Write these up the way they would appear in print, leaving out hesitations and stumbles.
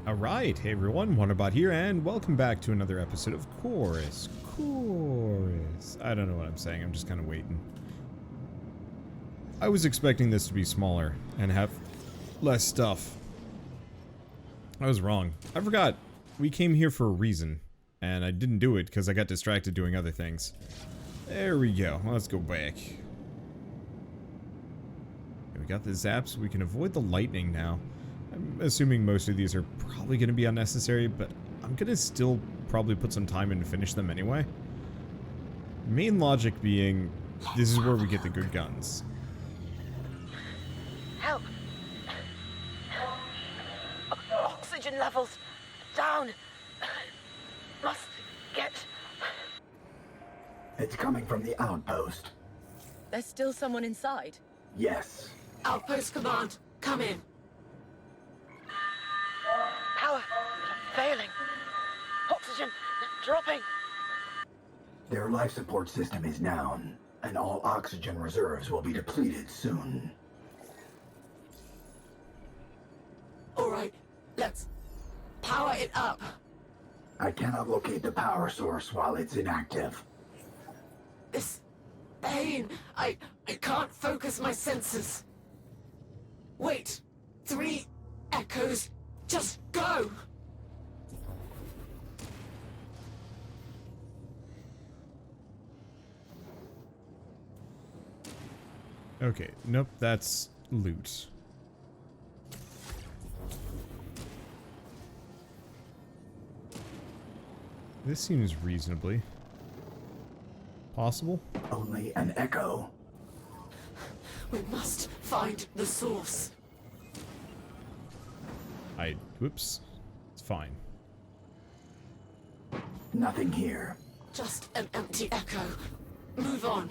Alright, hey everyone, Wanderbot here, and welcome back to another episode of Chorus. I don't know what I'm saying, I'm just kind of waiting. I was expecting this to be smaller and have less stuff. I was wrong. I forgot. We came here for a reason, and I didn't do it because I got distracted doing other things. There we go. Let's go back. Okay, we got the zaps. We can avoid the lightning now. I'm assuming most of these are probably going to be unnecessary, but I'm going to still probably put some time in to finish them anyway. Main logic being, this is where we get the good guns. Help! Oxygen levels down. Must get... It's coming from the Outpost. There's still someone inside. Yes. Outpost command, come in. Power failing. Oxygen dropping. Their life support system is down, and all oxygen reserves will be depleted soon. Alright, let's power it up. I cannot locate the power source while it's inactive. This pain, I can't focus my senses. Wait, 3 echoes, just go! Okay, nope, that's loot. This seems reasonably possible. Only an echo. We must find the source. Whoops. It's fine. Nothing here. Just an empty echo. Move on.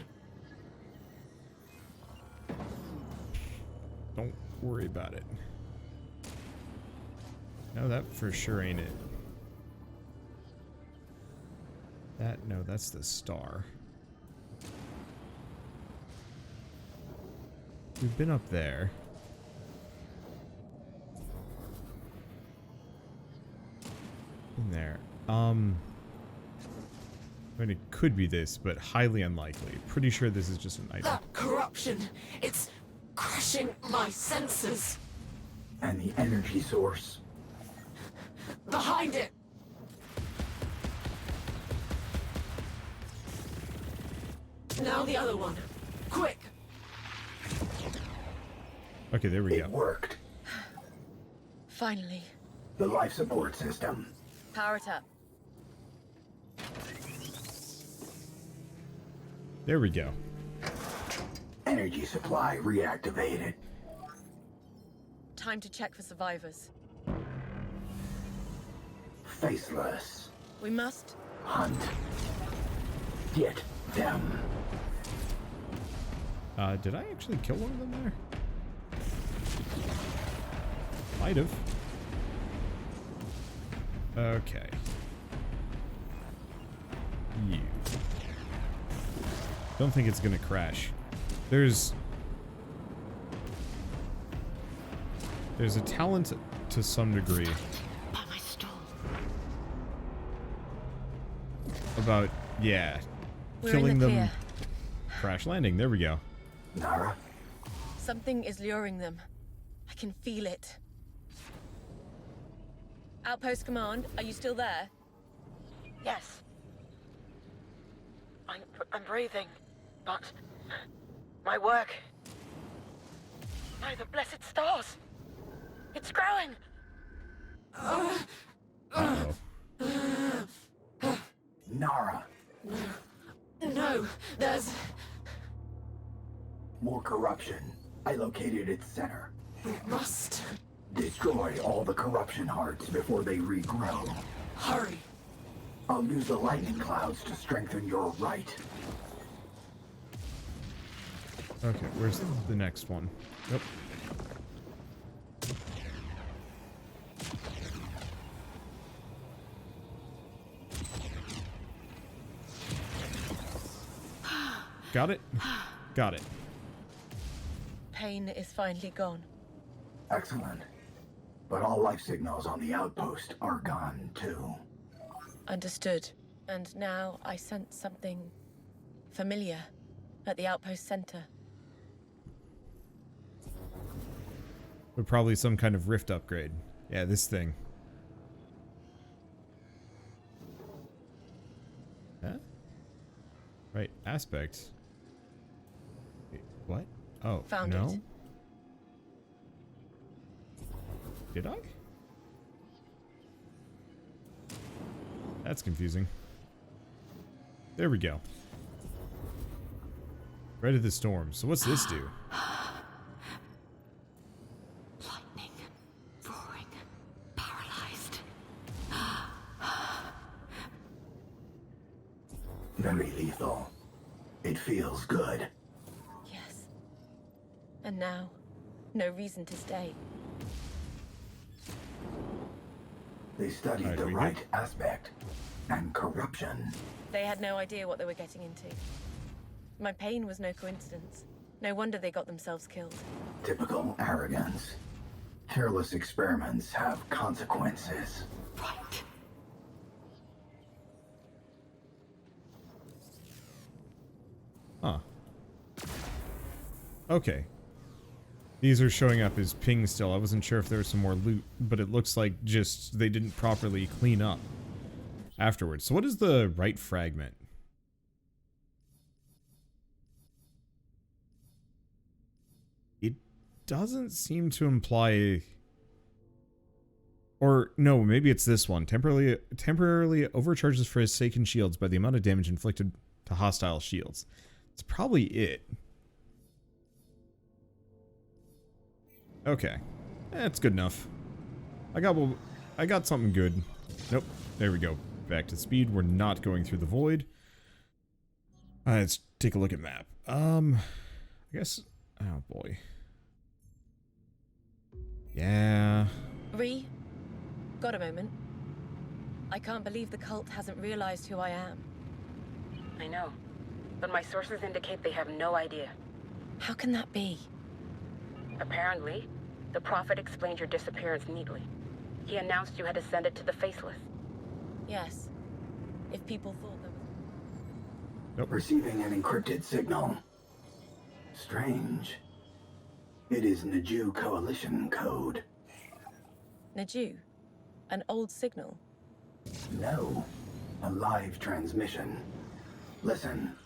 Don't worry about it. No, that for sure ain't it. No, that's the star. We've been up there. In there. I mean, it could be this, but highly unlikely. Pretty sure this is just an item. That corruption, it's crushing my senses. And the energy source. Behind it. Now the other one. Quick. Okay, there we go. It worked. Finally. The life support system. Power it up. There we go. Energy supply reactivated. Time to check for survivors. Faceless. We must... Hunt. Get them. Did I actually kill one of them there? Might have. Okay. You. Don't think it's gonna crash. There's a talent to some degree By my stall. about, yeah, We're killing in the them. clear. Crash landing, there we go. Nara? Something is luring them. I can feel it. Outpost command, are you still there? Yes. I'm breathing, but my work... By the blessed stars! It's growing! Uh-oh. Nara. No, there's... More corruption. I located its center. We must Destroy all the corruption hearts before they regrow. hurry. I'll use the lightning clouds to strengthen your Rite. Okay, where's the next one? Yep. Got it? Got it. Pain is finally gone. Excellent. But all life signals on the outpost are gone, too. Understood. And now I sense something familiar at the outpost center. But probably some kind of rift upgrade. Yeah, this thing. Huh? Right, aspect. Wait, what? Oh, Found no? it. Did I? That's confusing. There we go. Right of the storm. So what's this do? Lightning. Roaring. Paralyzed. Very lethal. It feels good. Yes. And now, no reason to stay. They studied Alright, the we right aspect and corruption. They had no idea what they were getting into. My pain was no coincidence. No wonder they got themselves killed. Typical arrogance. Careless experiments have consequences. Right. Huh. Okay. These are showing up as pings still. I wasn't sure if there was some more loot, but it looks like just they didn't properly clean up afterwards. So what is the right fragment? It doesn't seem to imply... Or, no, maybe it's this one. Temporarily overcharges Forsaken shields by the amount of damage inflicted to hostile shields. It's probably it. Okay. That's good enough. I got something good. Nope. There we go. Back to speed. We're not going through the void. Let's take a look at map. I guess... Oh, boy. Yeah. Got a moment? I can't believe the cult hasn't realized who I am. I know, but my sources indicate they have no idea. How can that be? Apparently, the Prophet explained your disappearance neatly. He announced you had ascended to the Faceless. Yes. If people thought there was... Receiving an encrypted signal. Strange. It is Neju Coalition code. Neju? An old signal? No. A live transmission. Listen.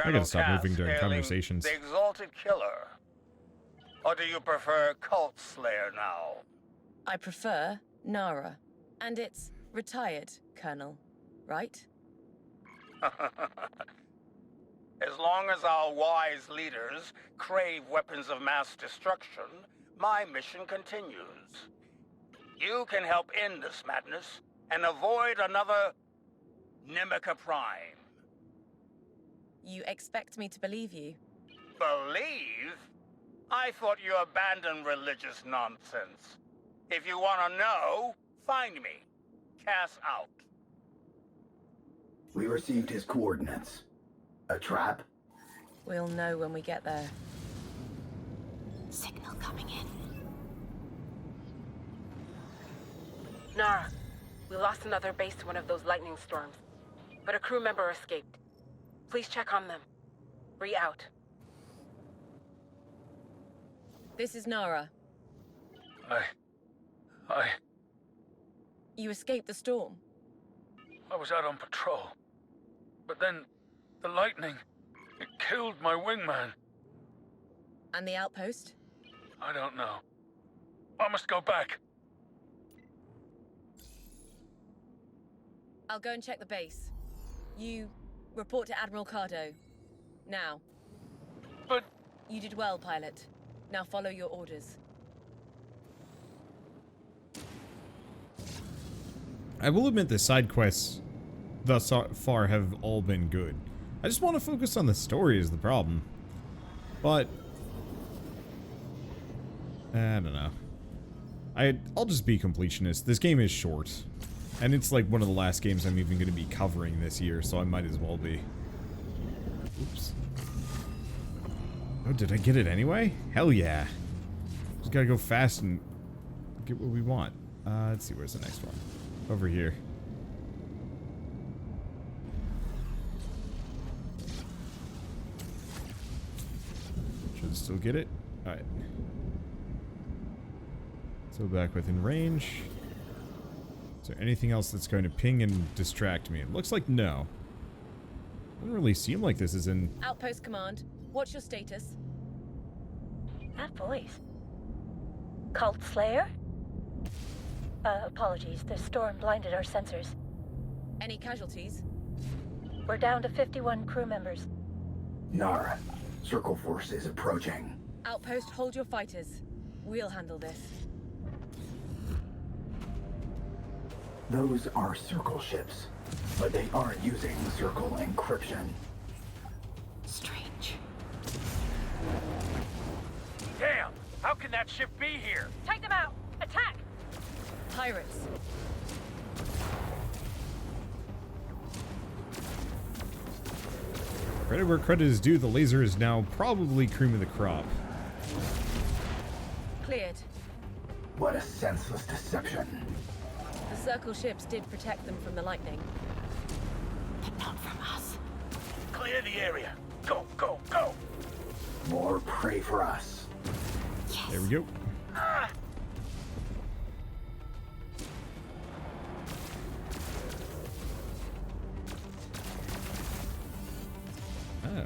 I gotta stop moving during hailing conversations. The Exalted Killer. Or do you prefer Cult Slayer now? I prefer Nara. And it's retired, Colonel. Right? As long as our wise leaders crave weapons of mass destruction, my mission continues. You can help end this madness and avoid another Nemica Prime. You expect me to believe you? Believe? I thought you abandoned religious nonsense. If you want to know, find me. Cass out. We received his coordinates. A trap? We'll know when we get there. Signal coming in. Nara, we lost another base to one of those lightning storms, but a crew member escaped. Please check on them. Out. This is Nara. I You escaped the storm. was out on patrol. But then, the lightning, it killed my wingman. And the outpost? I don't know. I must go back. I'll go and check the base. You report to Admiral Cardo. Now. But You did well, pilot. Now follow your orders. I will admit the side quests thus far have all been good. I just want to focus on the story is the problem. But I don't know. I'll just be completionist. This game is short. And it's like one of the last games I'm even going to be covering this year, so I might as well be. Oops. Oh, did I get it anyway? Hell yeah. Just gotta go fast and get what we want. Let's see, where's the next one? Over here. Should still get it. Alright. So back within range. Is there anything else that's going to ping and distract me? It looks like no. Doesn't really seem like this is in... Outpost Command, what's your status? That voice. Cult Slayer? Apologies. The storm blinded our sensors. Any casualties? We're down to 51 crew members. Nara, Circle Force is approaching. Outpost, hold your fighters. We'll handle this. Those are Circle ships, but they aren't using Circle encryption. Strange. Damn! How can that ship be here? Take them out! Attack! Pirates. Credit where credit is due, the laser is now probably cream of the crop. Cleared. What a senseless deception. The Circle ships did protect them from the lightning. But not from us. Clear the area. Go, go, go! More prey for us. Yes. There we go. Ah! Oh.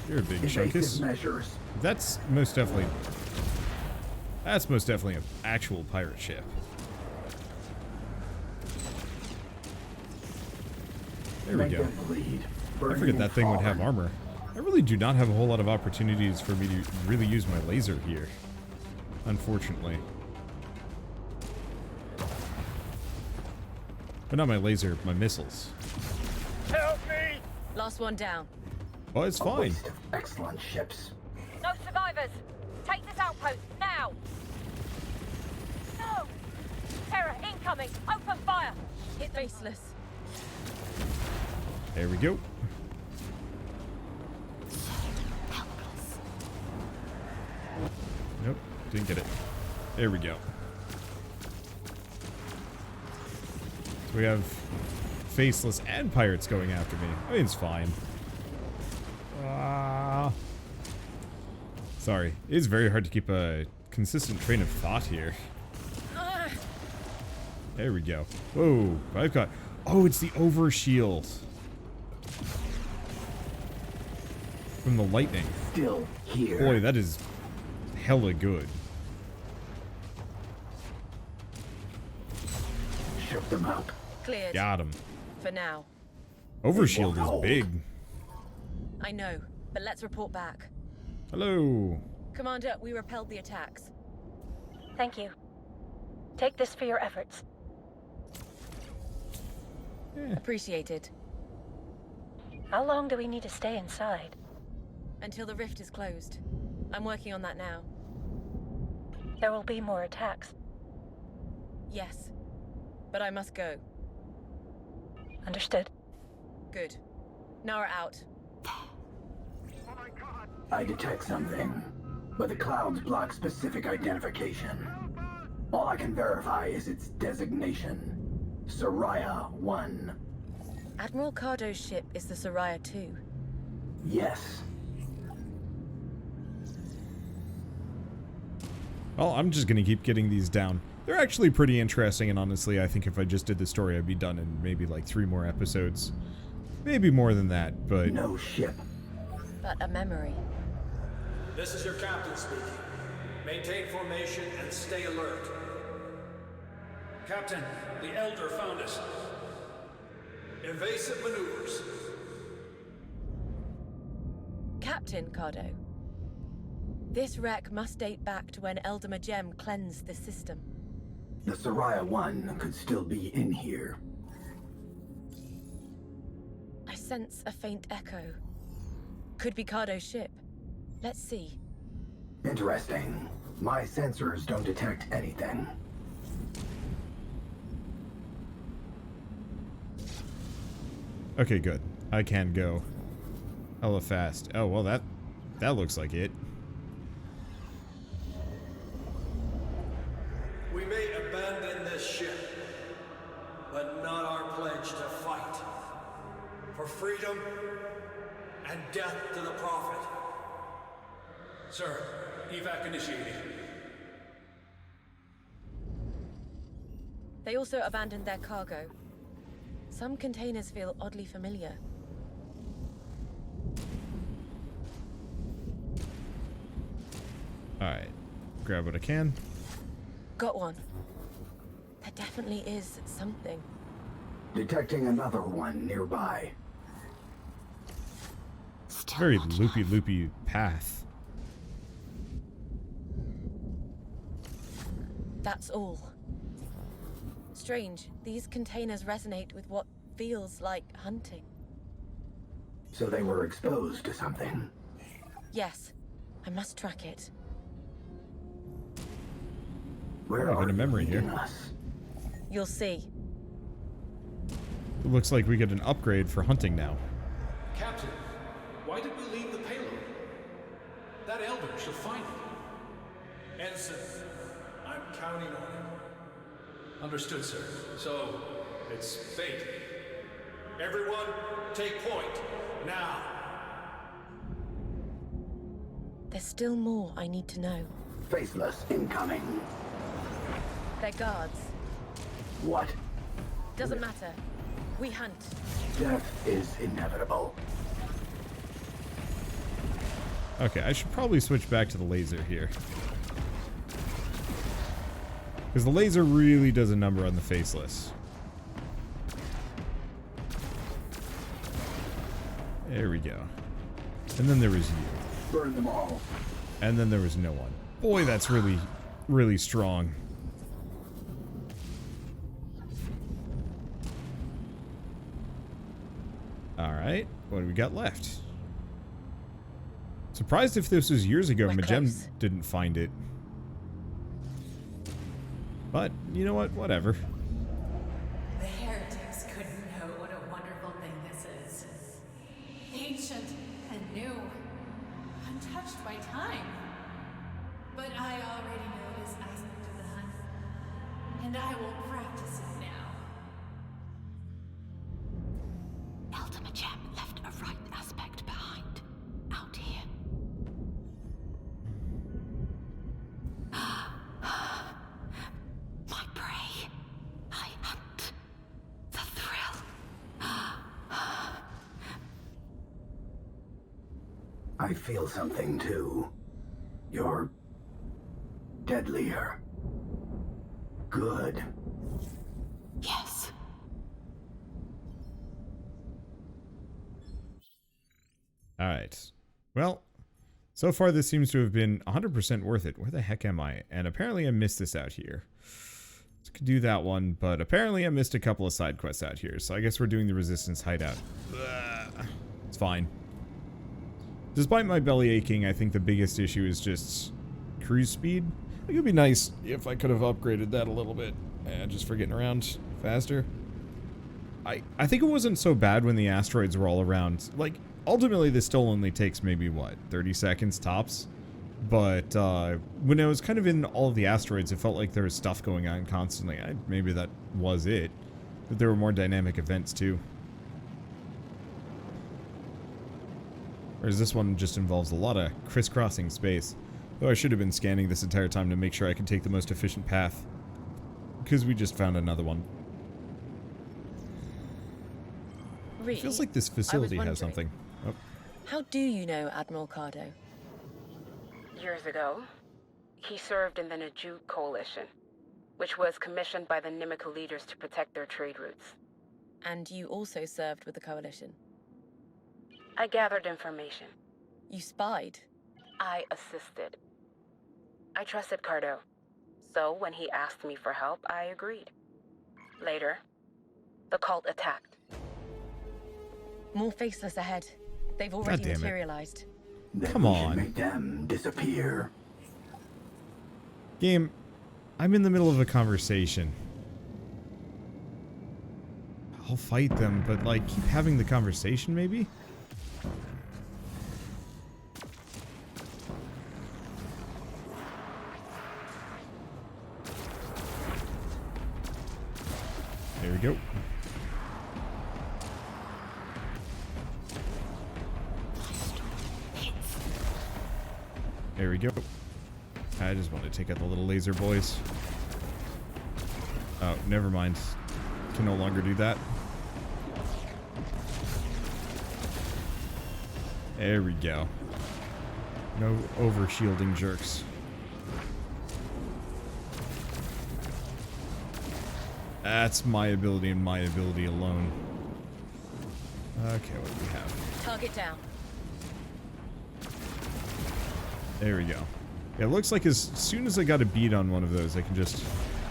You're a big Evasive chunkus. measures. That's most definitely... That's most definitely an actual pirate ship. There we Make go. them bleed. I Burning figured that thing would have fallen. armor. I really do not have a whole lot of opportunities for me to really use my laser here. Unfortunately. But not my laser, my missiles. Help me! Last one down. Oh, it's A fine. waste of excellent ships. No survivors! Take this outpost, now! No! Terror incoming! Open fire! Hit baseless. There we go. Helpless. Nope, didn't get it. There we go. So we have faceless and pirates going after me. I mean, it's fine. Sorry, it is very hard to keep a consistent train of thought here. There we go. Whoa, I've got... Oh, it's the overshield. From the lightning. Still here. Boy, that is hella good. Shook them up. Cleared. Got him. For now. Overshield is Hold. big. I know, but let's report back. Hello. Commander, we repelled the attacks. Thank you. Take this for your efforts. Appreciated. How long do we need to stay inside? Until the rift is closed. I'm working on that now. There will be more attacks. Yes. But I must go. Understood. Good. Nara out. I detect something, but the clouds block specific identification. All I can verify is its designation. Soraya 1. Admiral Cardo's ship is the Soraya 2. Yes. Well, I'm just gonna keep getting these down. They're actually pretty interesting, and honestly, I think if I just did the story, I'd be done in maybe like 3 more episodes. Maybe more than that, but... No ship. But a memory. This is your captain speaking. Maintain formation and stay alert. Captain, the Elder found us. Evasive maneuvers. Captain Cardo. This wreck must date back to when Eldama Gem cleansed the system. The Soraya 1 could still be in here. I sense a faint echo. Could be Cardo's ship. Let's see. Interesting. My sensors don't detect anything. Okay, good. I can go. Hella fast. Oh, well, that looks like it. may abandon this ship, but not our pledge to fight. For freedom and death to the Prophet. Sir, evac initiated. They also abandoned their cargo. Some containers feel oddly familiar. Alright. Grab what I can. Got one. There definitely is something. Detecting another one nearby. Still Very not loopy path. That's all. Strange, these containers resonate with what feels like hunting. So they were exposed to something. Yes, I must track it. Where Oh, I got are a memory you here. leading us? You'll see. It looks like we get an upgrade for hunting now. Captain, why did we leave the payload? That elder should find it. Ensign, I'm counting on him. Understood, sir. So, it's fate. Everyone, take point. Now. There's still more I need to know. Faceless incoming. They're guards. What? Doesn't matter. We hunt. Death is inevitable. Okay, I should probably switch back to the laser here. Because the laser really does a number on the faceless. There we go. And then there was you. Burn them all. And then there was no one. Boy, that's really, really strong. Alright, what do we got left? Surprised if this was years ago, We're Magem close. didn't find it. But, you know what? Whatever. The heretics couldn't know what a wonderful thing this is. Ancient and new, untouched by time. But I already know this aspect of the hunt, and I will practice it now. Ultimate Gem left a right aspect behind, out here. My prey. I hunt. The thrill. I feel something too. You're deadlier. Good. Yes. Alright. Well, so far this seems to have been 100% worth it. Where the heck am I? And apparently I missed this out here. So I could do that one, but apparently I missed a couple of side quests out here. So I guess we're doing the Resistance hideout. Ugh. It's fine. Despite my belly aching, I think the biggest issue is just cruise speed. It would be nice if I could have upgraded that a little bit. Just for getting around faster. I think it wasn't so bad when the asteroids were all around. Like, ultimately this still only takes maybe, what, 30 seconds tops? But when I was kind of in all of the asteroids, it felt like there was stuff going on constantly. Maybe that was it. But there were more dynamic events too. Whereas this one just involves a lot of crisscrossing space. Though I should have been scanning this entire time to make sure I could take the most efficient path. Because we just found another one. Rite, Feels like this I was facility has wondering, something. Oh, How do you know Admiral Cardo? Years ago, he served in the Neju coalition, which was commissioned by the Emeq leaders to protect their trade routes. And you also served with the Coalition. I gathered information. You spied. I assisted. I trusted Cardo, so when he asked me for help, I agreed. Later, the cult attacked. More faceless ahead. They've already damn it. materialized. Then Come we should on. make them disappear. game, I'm in the middle of a conversation. I'll fight them, but like, keep having the conversation maybe? There we go. There we go. I just want to take out the little laser boys. Oh, never mind. Can no longer do that. There we go. No over-shielding jerks. That's my ability and my ability alone. Okay, what do we have? Target down. There we go. Yeah, it looks like as soon as I got a bead on one of those, I can just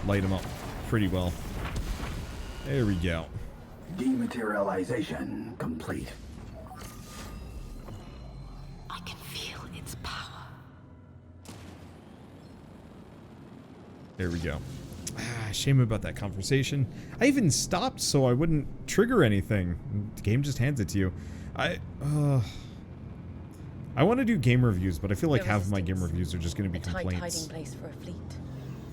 light them up pretty well. There we go. Dematerialization complete. I can feel its power. There we go. Shame about that conversation. I even stopped so I wouldn't trigger anything. The game just hands it to you. I want to do game reviews, but I feel like half of my game reviews are just going to be complaints. Tight hiding place for a fleet.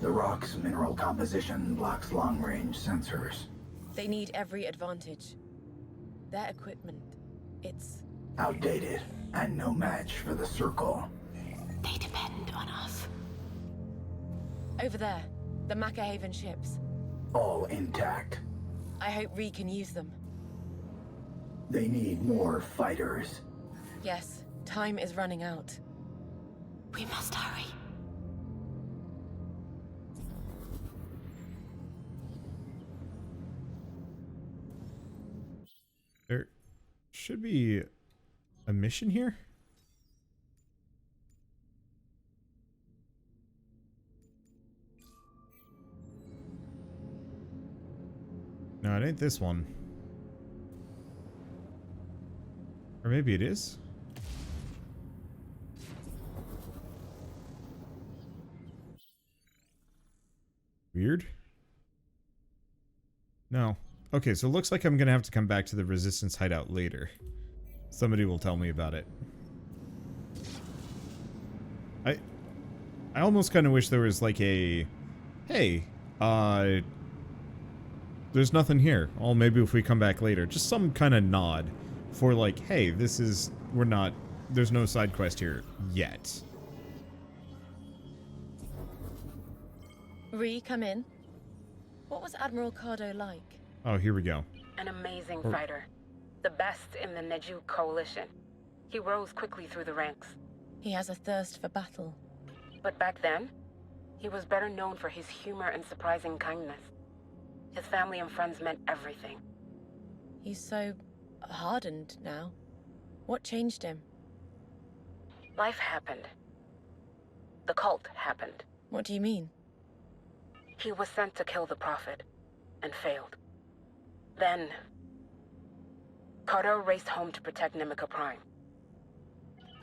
The rock's mineral composition blocks long-range sensors. They need every advantage. Their equipment, it's Outdated and no match for the Circle. They depend on us. over there. The Maka Haven ships. All intact. I hope Rite can use them. They need more fighters. Yes, time is running out. We must hurry. There should be a mission here. No, it ain't this one. Or maybe it is. Weird. No. Okay, so it looks like I'm gonna have to come back to the Resistance hideout later. Somebody will tell me about it. I almost kind of wish there was like a, hey, there's nothing here. Oh, maybe if we come back later. Just some kind of nod for like, hey, this is, there's no side quest here yet. Ree, come in. What was Admiral Cardo like? Oh, here we go. An amazing fighter. The best in the Neju coalition. He rose quickly through the ranks. He has a thirst for battle. But back then, he was better known for his humor and surprising kindness. His family and friends meant everything. He's so hardened now. What changed him? Life happened. The cult happened. What do you mean? He was sent to kill the Prophet, and failed. Then, Cardo raced home to protect Nemica Prime.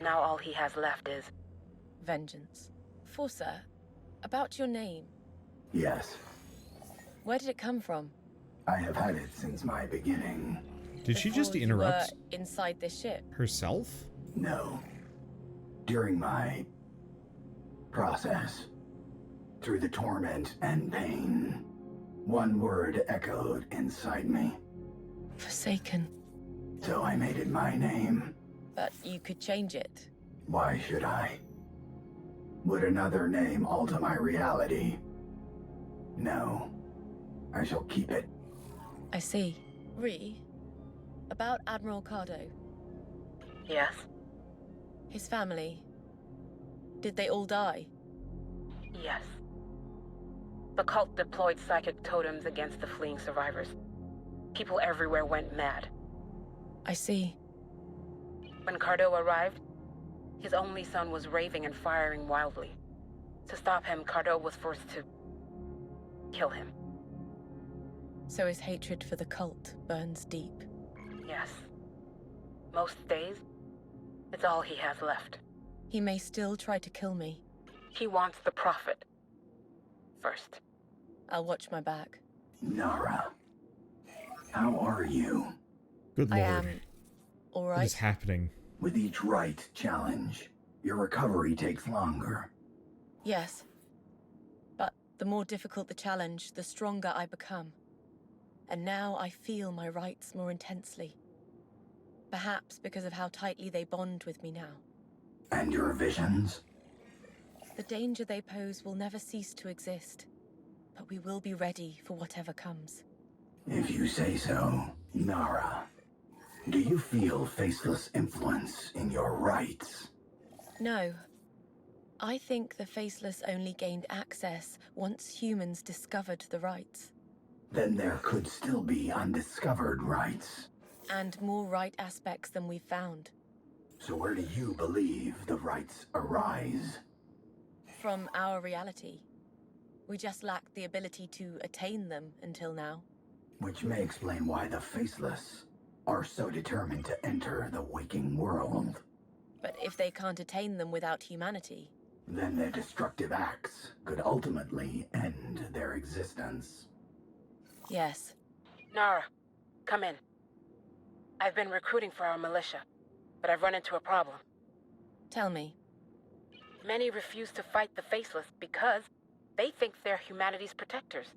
Now all he has left is... vengeance. Forcer, about your name. Yes, Where did it come from? I have had it since my beginning. Did she just Before interrupt you were inside this ship? herself? No. During my process, through the torment and pain, one word echoed inside me. Forsaken. So I made it my name. But you could change it. Why should I? Would another name alter my reality? No. I shall keep it. I see. Ree, about Admiral Cardo. Yes? His family. Did they all die? Yes. The cult deployed psychic totems against the fleeing survivors. People everywhere went mad. I see. When Cardo arrived, his only son was raving and firing wildly. To stop him, Cardo was forced to... kill him. So his hatred for the cult burns deep. Yes. Most days, it's all he has left. He may still try to kill me. He wants the Prophet. First. I'll watch my back. Nara. How are you? Good I lord. am... all What is right. happening? With each Rite challenge, your recovery takes longer. Yes. But the more difficult the challenge, the stronger I become. and now I feel my rights more intensely. Perhaps because of how tightly they bond with me now. And your visions? The danger they pose will never cease to exist, but we will be ready for whatever comes. If you say so, Nara. Do you feel faceless influence in your rights? No. I think the Faceless only gained access once humans discovered the rights. Then there could still be undiscovered rights. And more right aspects than we've found. So where do you believe the rights arise? From our reality. We just lacked the ability to attain them until now. Which may explain why the Faceless are so determined to enter the waking world. But if they can't attain them without humanity... Then their destructive acts could ultimately end their existence. Yes. Nara, come in. I've been recruiting for our militia, but I've run into a problem. Tell me. Many refuse to fight the Faceless because they think they're humanity's protectors.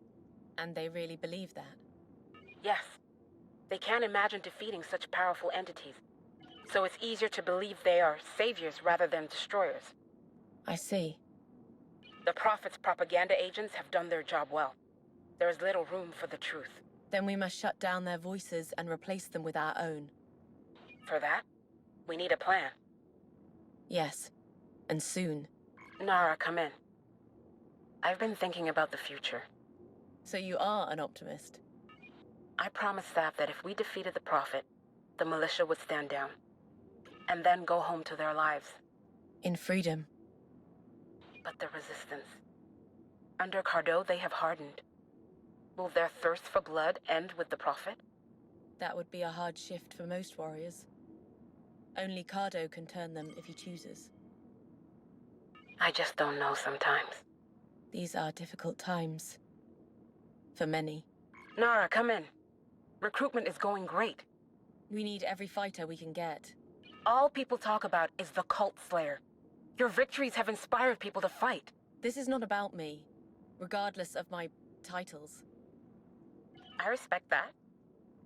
And they really believe that? Yes. They can't imagine defeating such powerful entities. So it's easier to believe they are saviors rather than destroyers. I see. The Prophet's propaganda agents have done their job well. There is little room for the truth. Then we must shut down their voices and replace them with our own. For that, we need a plan. Yes. And soon. Nara, come in. I've been thinking about the future. So you are an optimist? I promised Staff that if we defeated the Prophet, the militia would stand down. And then go home to their lives. In freedom. But the resistance. Under Cardo, they have hardened. Will their thirst for blood end with the Prophet? That would be a hard shift for most warriors. Only Cardo can turn them if he chooses. I just don't know sometimes. These are difficult times. For many. Nara, come in. Recruitment is going great. We need every fighter we can get. All people talk about is the Cult Slayer. Your victories have inspired people to fight. This is not about me, regardless of my titles. I respect that.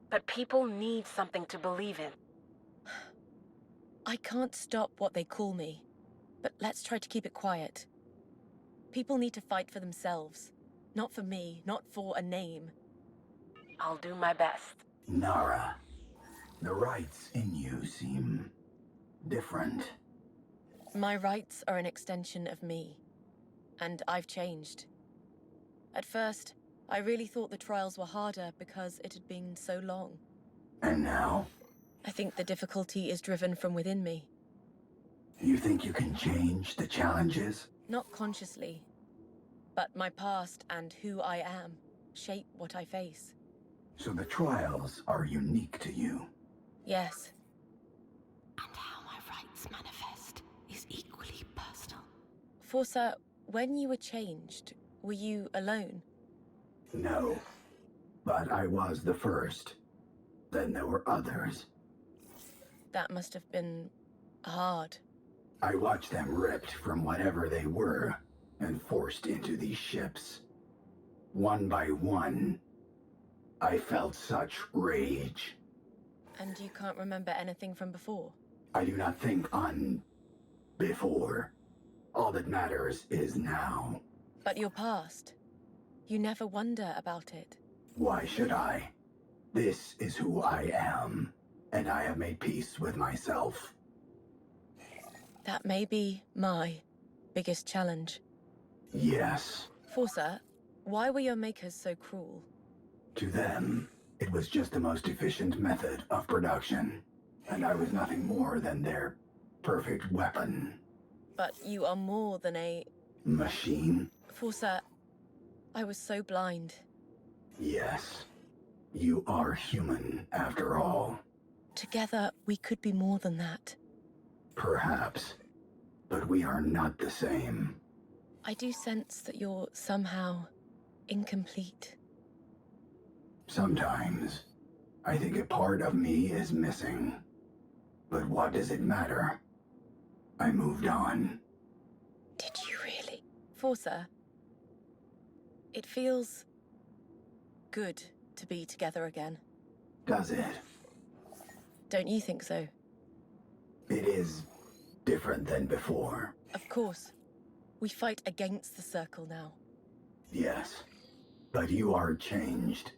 But people need something to believe in. I can't stop what they call me, but let's try to keep it quiet. People need to fight for themselves. Not for me, not for a name. I'll do my best. Nara, the rights in you seem different. My rights are an extension of me, and I've changed. At first, I really thought the trials were harder because it had been so long. And now? I think the difficulty is driven from within me. You think you can change the challenges? Not consciously, but my past and who I am shape what I face. So the trials are unique to you? Yes. And how my rights manifest is equally personal. Forsa, when you were changed, were you alone? No. But I was the first. Then there were others. That must have been hard. I watched them ripped from whatever they were and forced into these ships. One by one, I felt such rage. And you can't remember anything from before? I do not think on before. All that matters is now. But your past. You never wonder about it. Why should I? This is who I am, and I have made peace with myself. That may be my biggest challenge. Yes. Forsa, why were your makers so cruel? To them, it was just the most efficient method of production, and I was nothing more than their perfect weapon. But you are more than a... Machine? Forsa, I was so blind. Yes. You are human, after all. Together, we could be more than that. Perhaps. But we are not the same. I do sense that you're somehow incomplete. Sometimes, I think a part of me is missing. But what does it matter? I moved on. Did you really? Forsa, it feels good to be together again. Does it? Don't you think so? It is different than before. Of course. We fight against the Circle now. Yes, but you are changed.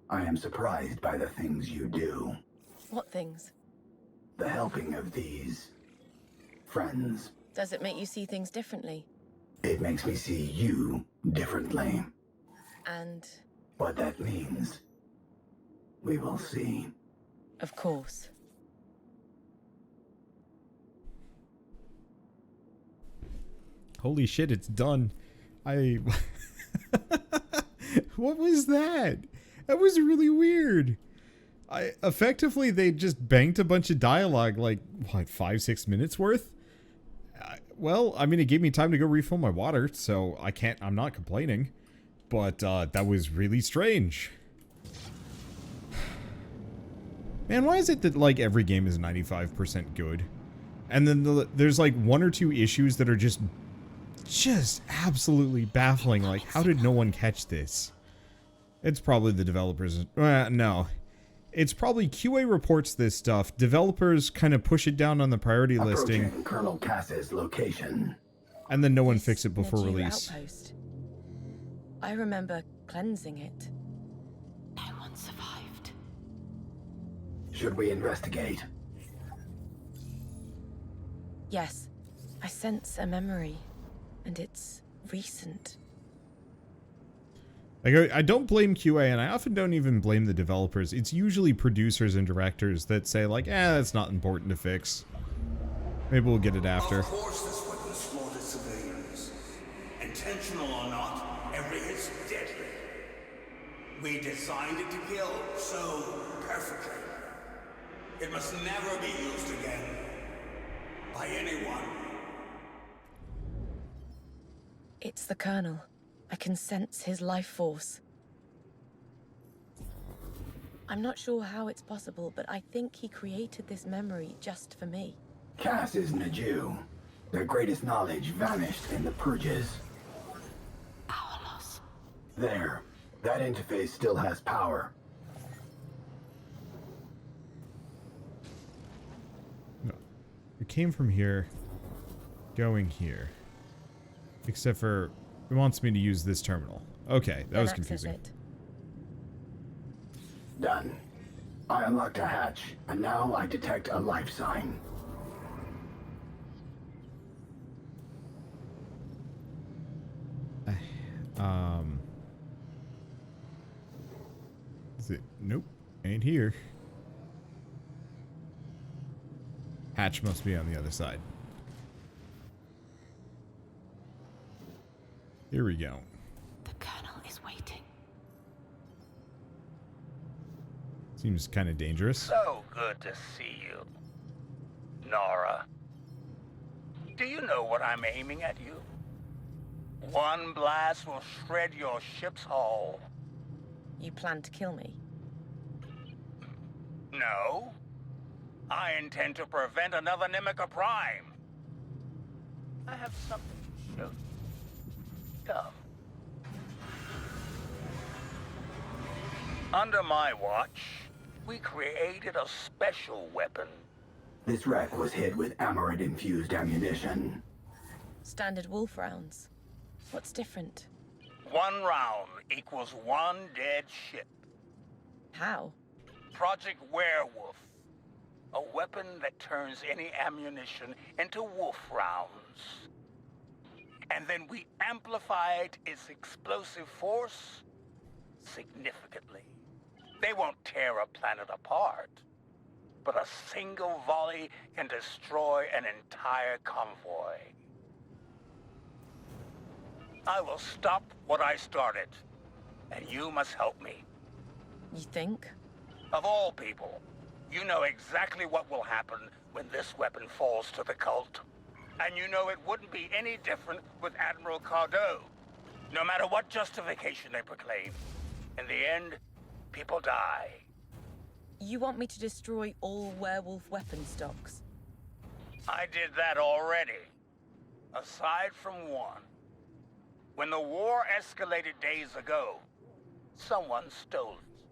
I am surprised by the things you do. What things? The helping of these friends. Does it make you see things differently? It makes me see you differently. And... What that means, we will see. Of course. Holy shit, it's done. What was that? That was really weird. Effectively, they just banked a bunch of dialogue, like, what, 5-6 minutes worth? Well, I mean, it gave me time to go refill my water, so I'm not complaining. But, that was really strange. Man, why is it that, like, every game is 95% good? And then there's, like, 1 or 2 issues that are just absolutely baffling. Like, how did no one catch this? It's probably the developers. No. It's probably QA reports this stuff. Developers kind of push it down on the priority listing. Colonel Cass's location. And then no one fixed it before Neju release. Outpost. I remember cleansing it. No one survived. Should we investigate? Yes. I sense a memory. And it's recent. Like, I don't blame QA, and I often don't even blame the developers. It's usually producers and directors that say, like, that's not important to fix. Maybe we'll get it after. Of course this weapon slaughtered civilians. Intentional or not, every hit's deadly. We designed it to kill so perfectly. It must never be used again. By anyone. It's the Colonel. I can sense his life force. I'm not sure how it's possible, but I think he created this memory just for me. Cass is Neju. Their greatest knowledge vanished in the purges. Our loss. There. That interface still has power. No. It came from here, going here. Except for, it wants me to use this terminal. Okay, that was confusing. Done. I unlocked a hatch, and now I detect a life sign. Is it? Nope. Ain't here. Hatch must be on the other side. Here we go. The Colonel is waiting. Seems kind of dangerous. So good to see you, Nara. Do you know what I'm aiming at you? One blast will shred your ship's hull. You plan to kill me? No. I intend to prevent another Emeq Prime. I have something to show you. Come. Under my watch, we created a special weapon. This wreck was hit with Amarid-infused ammunition. Standard wolf rounds. What's different? 1 round equals 1 dead ship. How? Project Werewolf. A weapon that turns any ammunition into wolf rounds. And then we amplified its explosive force significantly. They won't tear a planet apart, but a single volley can destroy an entire convoy. I will stop what I started, and you must help me. You think? Of all people, you know exactly what will happen when this weapon falls to the cult. And you know it wouldn't be any different with Admiral Cardo. No matter what justification they proclaim, in the end, people die. You want me to destroy all werewolf weapon stocks? I did that already. Aside from one. When the war escalated days ago, Someone stole it.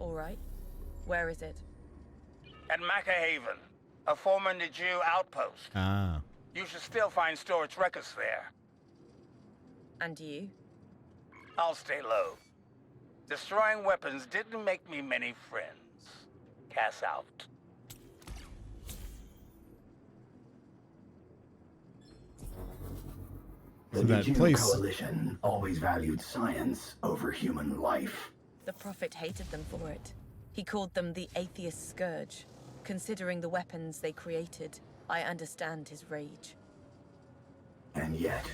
All right. Where is it? At Maka Haven, a former Neju outpost. Ah. You should still find storage records there. And you? I'll stay low. Destroying weapons didn't make me many friends. Cass out. The Neju Coalition always valued science over human life. The Prophet hated them for it. He called them the Atheist Scourge. Considering the weapons they created, I understand his rage. And yet,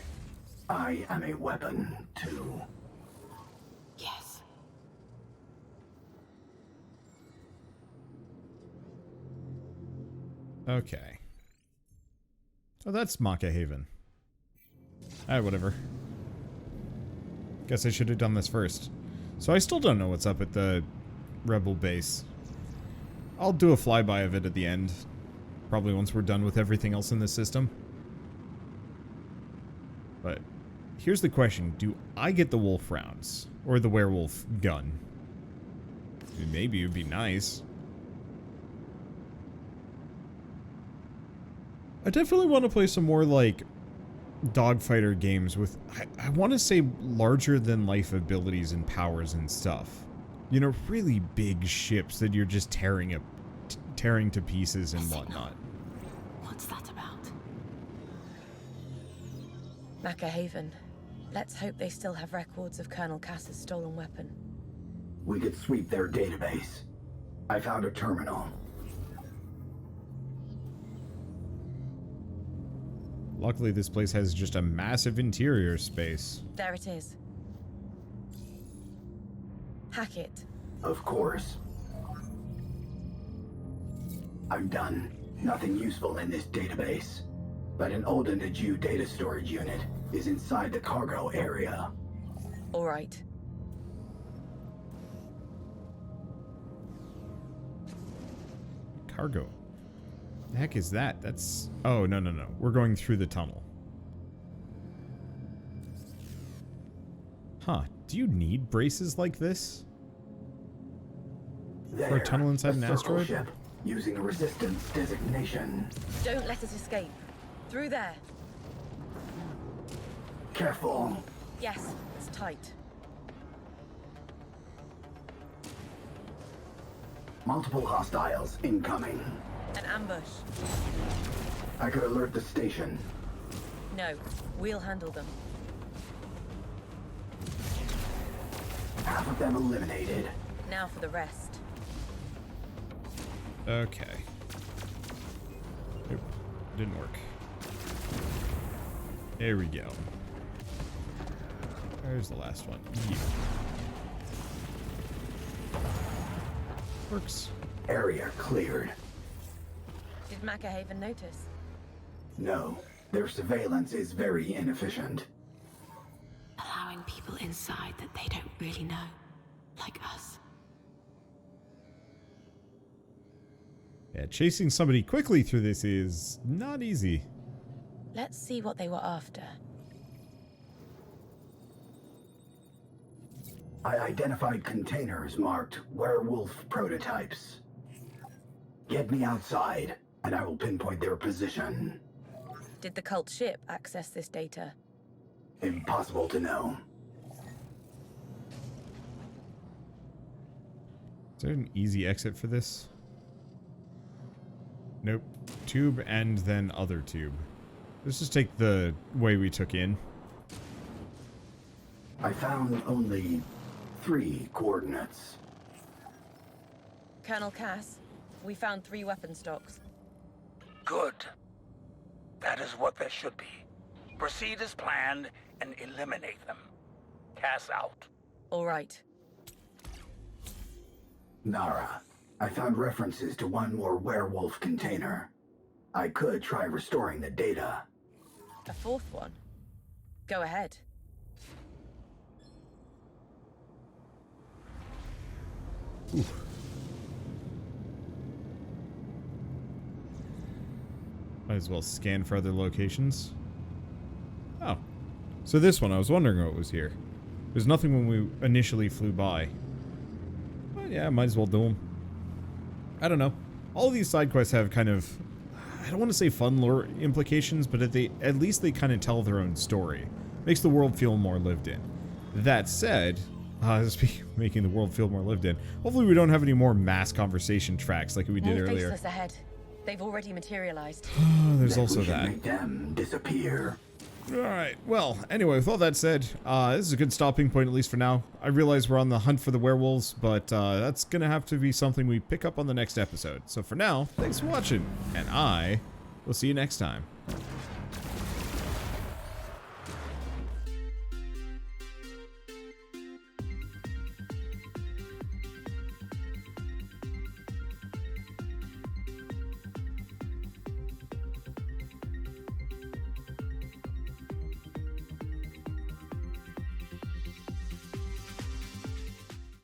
I am a weapon, too. Yes. Okay. Oh, that's Maka Haven. Whatever. Guess I should have done this first. So I still don't know what's up at the Rebel base. I'll do a flyby of it at the end. Probably once we're done with everything else in the system. But here's the question. Do I get the wolf rounds? Or the werewolf gun? I mean, maybe it would be nice. I definitely want to play some more, like, dogfighter games with, I want to say, larger than life abilities and powers and stuff. You know, really big ships that you're just tearing to pieces and whatnot. What's that about? Maka Haven. Let's hope they still have records of Colonel Cass's stolen weapon. We could sweep their database. I found a terminal. Luckily, this place has just a massive interior space. There it is. Hack it. Of course. I'm done. Nothing useful in this database. But an old Neju data storage unit is inside the cargo area. All right. Cargo. The heck is that? That's... Oh, no. We're going through the tunnel. Huh. Do you need braces like this? There, for a tunnel inside an asteroid? Ship using a resistance designation. Don't let it escape. Through there. Careful. Yes, it's tight. Multiple hostiles incoming. An ambush. I could alert the station. No, we'll handle them. Half of them eliminated. Now for the rest. Okay. Nope. Didn't work. There we go. There's the last one. You. Works. Area cleared. Did Maka Haven notice? No, their surveillance is very inefficient. Allowing people inside that they don't really know, like us. Yeah, chasing somebody quickly through this is not easy. Let's see what they were after. I identified containers marked Werewolf prototypes. Get me outside, and I will pinpoint their position. Did the cult ship access this data? Impossible to know. Is there an easy exit for this? Nope. Tube and then other tube. Let's just take the way we took in. I found only 3 coordinates. Colonel Cass, we found 3 weapon stocks. Good. That is what there should be. Proceed as planned and eliminate them. Cass out. All right. Nara, I found references to one more werewolf container. I could try restoring the data. A 4th one? Go ahead. Oof. Might as well scan for other locations. Oh. So this one, I was wondering what was here. There's nothing when we initially flew by. Well, yeah, might as well do them. I don't know. All of these side quests have kind of, I don't want to say fun lore implications, but at least they kind of tell their own story. Makes the world feel more lived in. That said, making the world feel more lived in. Hopefully we don't have any more mass conversation tracks like we did More earlier. faceless ahead. They've already materialized. There's Then also we should that. make them disappear. Alright, well, anyway, with all that said, this is a good stopping point, at least for now. I realize we're on the hunt for the werewolves, but that's gonna have to be something we pick up on the next episode. So for now, thanks for watching, and I will see you next time.